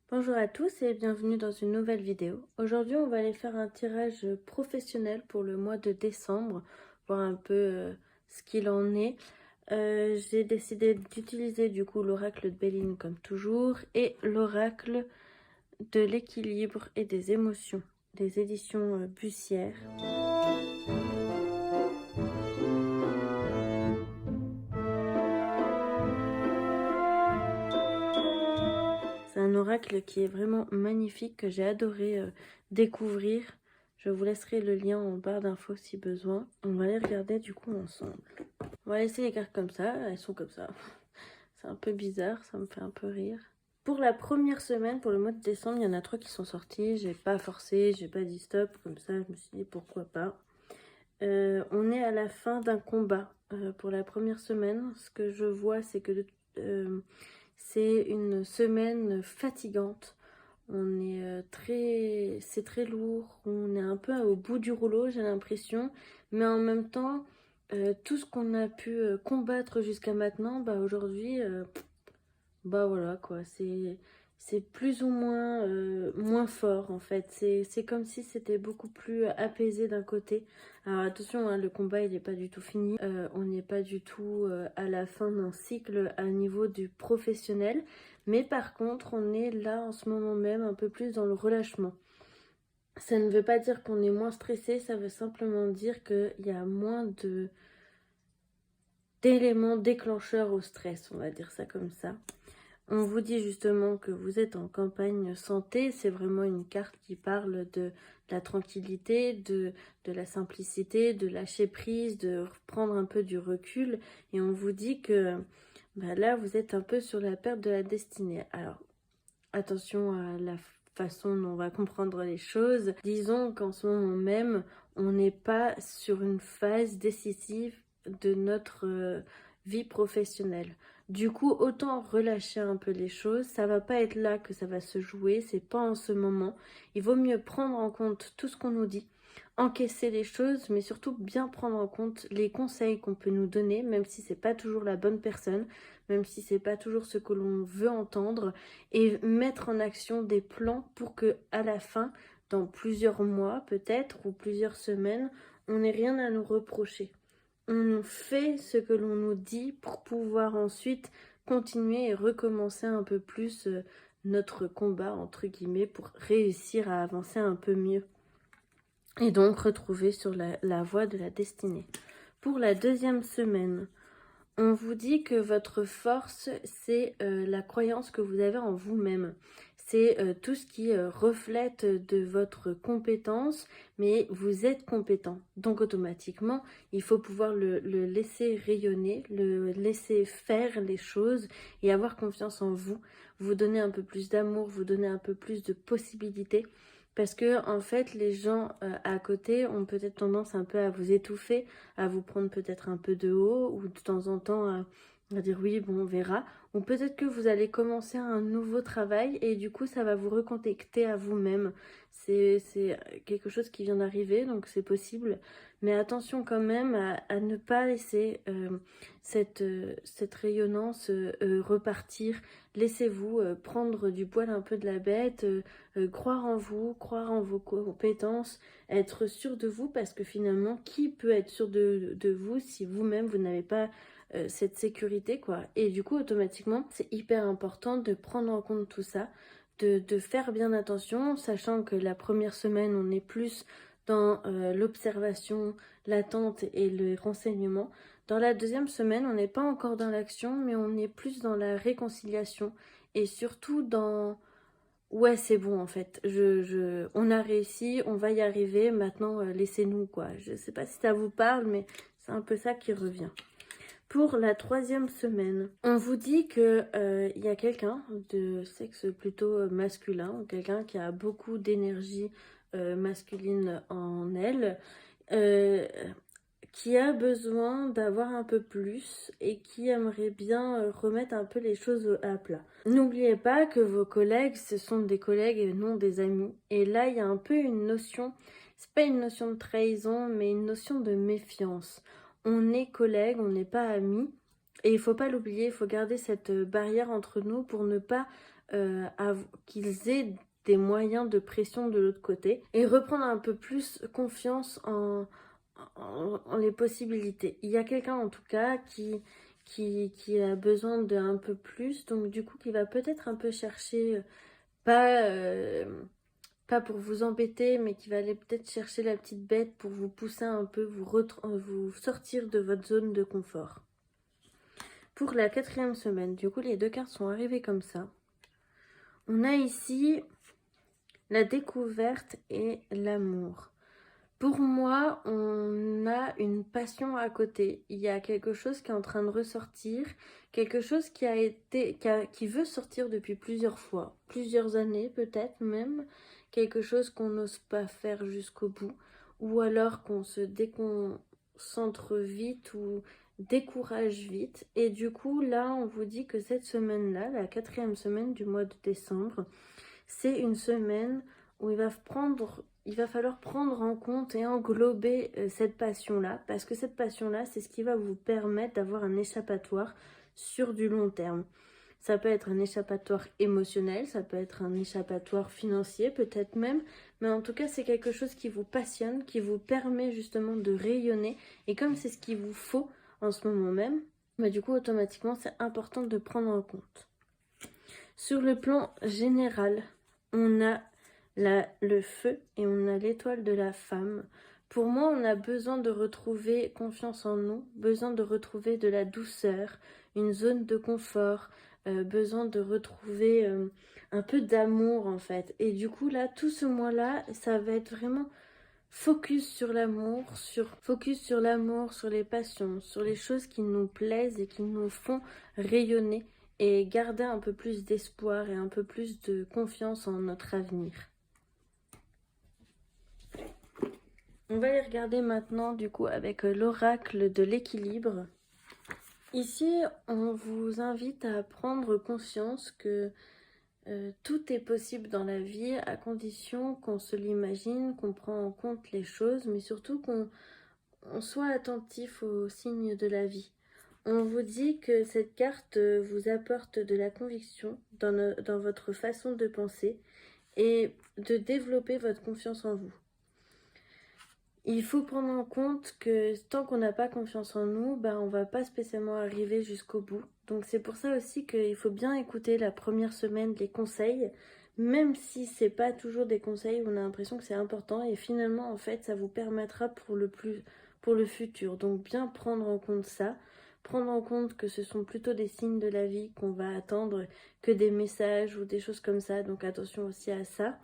Bonjour à tous et bienvenue dans une nouvelle vidéo. Aujourd'hui, on va aller faire un tirage professionnel pour le mois de décembre, voir un peu ce qu'il en est. J'ai décidé d'utiliser du coup l'oracle de Béline comme toujours et l'oracle de l'équilibre et des émotions des éditions Bussière. C'est un oracle qui est vraiment magnifique, que j'ai adoré découvrir. Je vous laisserai le lien en barre d'infos si besoin. On va les regarder du coup ensemble. On va laisser les cartes comme ça, elles sont comme ça. C'est un peu bizarre, ça me fait un peu rire. Pour la première semaine, pour le mois de décembre, il y en a 3 qui sont sortis. J'ai pas forcé, j'ai pas dit stop, comme ça je me suis dit pourquoi pas. On est à la fin d'un combat pour la première semaine. Ce que je vois, c'est que c'est une semaine fatigante. On est c'est très lourd. On est un peu au bout du rouleau, j'ai l'impression. Mais en même temps, tout ce qu'on a pu combattre jusqu'à maintenant, bah aujourd'hui, bah voilà quoi. C'est plus ou moins moins fort en fait. C'est comme si c'était beaucoup plus apaisé d'un côté. Alors attention, hein, le combat il n'est pas du tout fini. On n'est pas du tout à la fin d'un cycle à niveau du professionnel. Mais par contre, on est là en ce moment même un peu plus dans le relâchement. Ça ne veut pas dire qu'on est moins stressé, ça veut simplement dire qu'il y a moins d'éléments déclencheurs au stress, on va dire ça comme ça. On vous dit justement que vous êtes en campagne santé, c'est vraiment une carte qui parle de la tranquillité, de la simplicité, de lâcher prise, de prendre un peu du recul. Et on vous dit que bah là, vous êtes un peu sur la perte de la destinée. Alors, attention à la façon dont on va comprendre les choses. Disons qu'en ce moment même, on n'est pas sur une phase décisive de notre vie professionnelle. Du coup, autant relâcher un peu les choses. Ça va pas être là que ça va se jouer, c'est pas en ce moment. Il vaut mieux prendre en compte tout ce qu'on nous dit, encaisser les choses, mais surtout bien prendre en compte les conseils qu'on peut nous donner, même si c'est pas toujours la bonne personne, même si c'est pas toujours ce que l'on veut entendre, et mettre en action des plans pour que à la fin, dans plusieurs mois peut-être ou plusieurs semaines, on n'ait rien à nous reprocher. On fait ce que l'on nous dit pour pouvoir ensuite continuer et recommencer un peu plus notre combat entre guillemets pour réussir à avancer un peu mieux et donc retrouver sur la voie de la destinée. Pour la deuxième semaine, on vous dit que votre force, c'est la croyance que vous avez en vous-même. C'est tout ce qui reflète de votre compétence, mais vous êtes compétent. Donc automatiquement, il faut pouvoir le laisser rayonner, le laisser faire les choses et avoir confiance en vous. Vous donner un peu plus d'amour, vous donner un peu plus de possibilités. Parce que en fait, les gens à côté ont peut-être tendance un peu à vous étouffer, à vous prendre peut-être un peu de haut ou de temps en temps à dire oui, bon, on verra. Ou peut-être que vous allez commencer un nouveau travail et du coup, ça va vous reconnecter à vous-même. C'est quelque chose qui vient d'arriver, donc c'est possible. Mais attention quand même à ne pas laisser cette rayonnance repartir. Laissez-vous prendre du poil un peu de la bête, croire en vous, croire en vos compétences, être sûr de vous, parce que finalement, qui peut être sûr de vous si vous-même, vous n'avez pas cette sécurité, quoi. Et du coup, automatiquement, c'est hyper important de prendre en compte tout ça, de faire bien attention, sachant que la première semaine, on est plus dans l'observation, l'attente et le renseignement. Dans la deuxième semaine, on n'est pas encore dans l'action, mais on est plus dans la réconciliation et surtout dans ouais, c'est bon en fait. On a réussi, on va y arriver. Maintenant, laissez-nous quoi. Je sais pas si ça vous parle, mais c'est un peu ça qui revient. Pour la troisième semaine, on vous dit que il y a quelqu'un de sexe plutôt masculin, quelqu'un qui a beaucoup d'énergie masculine en elle. Euh, qui a besoin d'avoir un peu plus et qui aimerait bien remettre un peu les choses à plat. N'oubliez pas que vos collègues, ce sont des collègues et non des amis. Et là, il y a un peu une notion, c'est pas une notion de trahison, mais une notion de méfiance. On est collègues, on n'est pas amis. Et il faut pas l'oublier, il faut garder cette barrière entre nous pour ne pas qu'ils aient des moyens de pression de l'autre côté et reprendre un peu plus confiance en les possibilités. Il y a quelqu'un en tout cas qui a besoin d'un peu plus, donc du coup qui va peut-être un peu chercher, pas pour vous embêter, mais qui va aller peut-être chercher la petite bête pour vous pousser un peu, vous sortir de votre zone de confort. Pour la 4e semaine, du coup les 2 cartes sont arrivées comme ça. On a ici la découverte et l'amour. Pour moi, on a une passion à côté. Il y a quelque chose qui est en train de ressortir, quelque chose qui veut sortir depuis plusieurs fois, plusieurs années peut-être même, quelque chose qu'on n'ose pas faire jusqu'au bout, ou alors qu'on se déconcentre vite ou décourage vite. Et du coup, là, on vous dit que cette semaine-là, la 4e semaine du mois de décembre, c'est une semaine où il va falloir prendre en compte et englober cette passion-là, parce que cette passion-là, c'est ce qui va vous permettre d'avoir un échappatoire sur du long terme. Ça peut être un échappatoire émotionnel, ça peut être un échappatoire financier peut-être même, mais en tout cas c'est quelque chose qui vous passionne, qui vous permet justement de rayonner, et comme c'est ce qu'il vous faut en ce moment même, bah du coup automatiquement c'est important de prendre en compte. Sur le plan général, on a le feu et on a l'étoile de la femme. Pour moi, on a besoin de retrouver confiance en nous, besoin de retrouver de la douceur, une zone de confort, besoin de retrouver un peu d'amour en fait. Et du coup là, tout ce mois-là, ça va être vraiment focus sur l'amour, sur les passions, sur les choses qui nous plaisent et qui nous font rayonner et garder un peu plus d'espoir et un peu plus de confiance en notre avenir. On va les regarder maintenant du coup avec l'oracle de l'équilibre. Ici, on vous invite à prendre conscience que tout est possible dans la vie à condition qu'on se l'imagine, qu'on prend en compte les choses, mais surtout qu'on soit attentif aux signes de la vie. On vous dit que cette carte vous apporte de la conviction dans votre façon de penser et de développer votre confiance en vous. Il faut prendre en compte que tant qu'on n'a pas confiance en nous, on ne va pas spécialement arriver jusqu'au bout. Donc c'est pour ça aussi qu'il faut bien écouter la première semaine les conseils, même si c'est pas toujours des conseils où on a l'impression que c'est important, et finalement en fait ça vous permettra pour le futur. Donc bien prendre en compte ça, prendre en compte que ce sont plutôt des signes de la vie qu'on va attendre que des messages ou des choses comme ça, donc attention aussi à ça.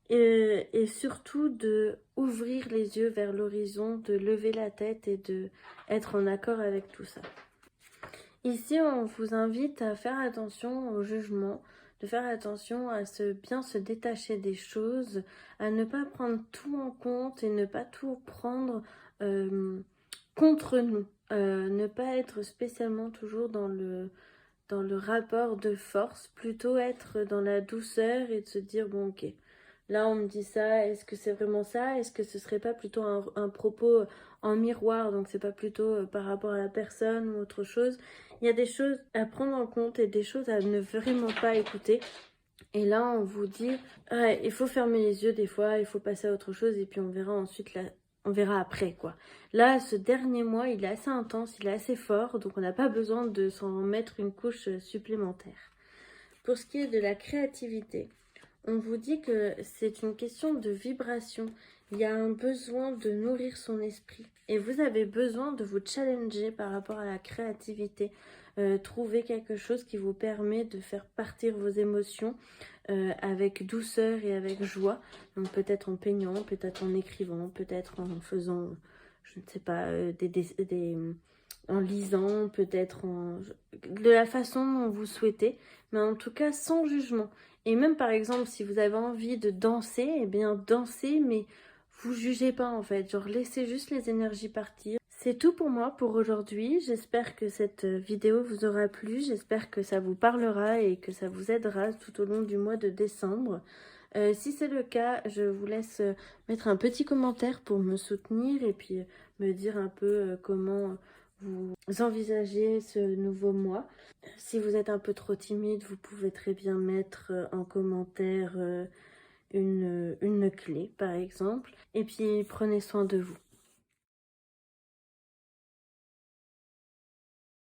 Et surtout de ouvrir les yeux vers l'horizon, de lever la tête et de être en accord avec tout ça. Ici, on vous invite à faire attention au jugement, de faire attention à bien se détacher des choses, à ne pas prendre tout en compte et ne pas tout prendre contre nous. Ne pas être spécialement toujours dans le rapport de force, plutôt être dans la douceur et de se dire bon ok, là on me dit ça, est-ce que c'est vraiment ça, est-ce que ce serait pas plutôt un propos en miroir, donc c'est pas plutôt par rapport à la personne ou autre chose. Il y a des choses à prendre en compte et des choses à ne vraiment pas écouter. Et là on vous dit ouais, il faut fermer les yeux des fois, il faut passer à autre chose et puis on verra ensuite on verra après quoi. Là, ce dernier mois, il est assez intense, il est assez fort, donc on n'a pas besoin de s'en mettre une couche supplémentaire. Pour ce qui est de la créativité, on vous dit que c'est une question de vibration. Il y a un besoin de nourrir son esprit. Et vous avez besoin de vous challenger par rapport à la créativité. Trouver quelque chose qui vous permet de faire partir vos émotions avec douceur et avec joie. Donc peut-être en peignant, peut-être en écrivant, peut-être en faisant, je ne sais pas, en lisant, peut-être de la façon dont vous souhaitez. Mais en tout cas sans jugement. Et même par exemple, si vous avez envie de danser, eh bien dansez, mais vous jugez pas en fait. Genre laissez juste les énergies partir. C'est tout pour moi pour aujourd'hui. J'espère que cette vidéo vous aura plu. J'espère que ça vous parlera et que ça vous aidera tout au long du mois de décembre. Si c'est le cas, je vous laisse mettre un petit commentaire pour me soutenir et puis me dire un peu comment vous envisagez ce nouveau mois. Si vous êtes un peu trop timide, vous pouvez très bien mettre en commentaire une clé par exemple. Et puis prenez soin de vous.